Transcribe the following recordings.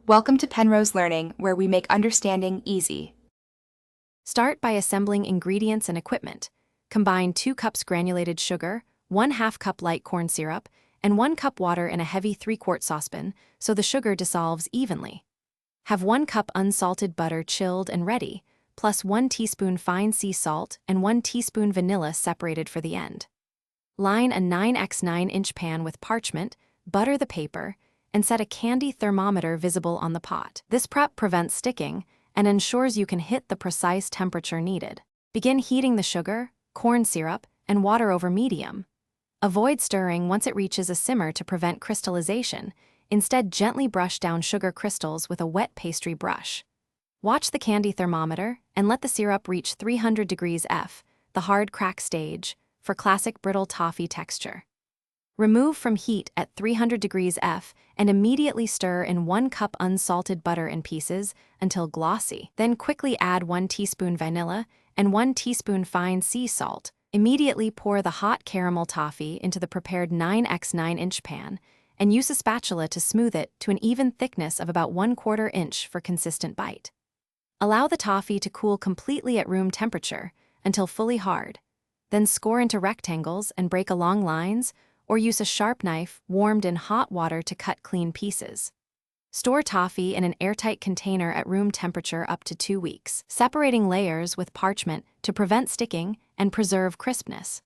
Welcome to Penrose Learning, where we make understanding easy. Start by assembling ingredients and equipment. Combine 2 cups granulated sugar, 1/2 cup light corn syrup, and 1 cup water in a heavy 3-quart saucepan so the sugar dissolves evenly. Have 1 cup unsalted butter chilled and ready, plus 1 teaspoon fine sea salt and 1 teaspoon vanilla separated for the end. Line a 9x9-inch pan with parchment, butter the paper, and set a candy thermometer visible on the pot. This prep prevents sticking and ensures you can hit the precise temperature needed. Begin heating the sugar, corn syrup, and water over medium. Avoid stirring once it reaches a simmer to prevent crystallization. Instead, gently brush down sugar crystals with a wet pastry brush. Watch the candy thermometer and let the syrup reach 300 degrees F, the hard crack stage, for classic brittle toffee texture. Remove from heat at 300 degrees F and immediately stir in 1 cup unsalted butter in pieces until glossy. Then quickly add 1 teaspoon vanilla and 1 teaspoon fine sea salt. Immediately pour the hot caramel toffee into the prepared 9x9-inch pan and use a spatula to smooth it to an even thickness of about 1/4 inch for consistent bite. Allow the toffee to cool completely at room temperature until fully hard. Then score into rectangles and break along lines, or use a sharp knife warmed in hot water to cut clean pieces. Store toffee in an airtight container at room temperature up to 2 weeks, separating layers with parchment to prevent sticking and preserve crispness.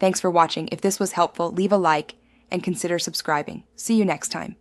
Thanks for watching. If this was helpful, leave a like and consider subscribing. See you next time.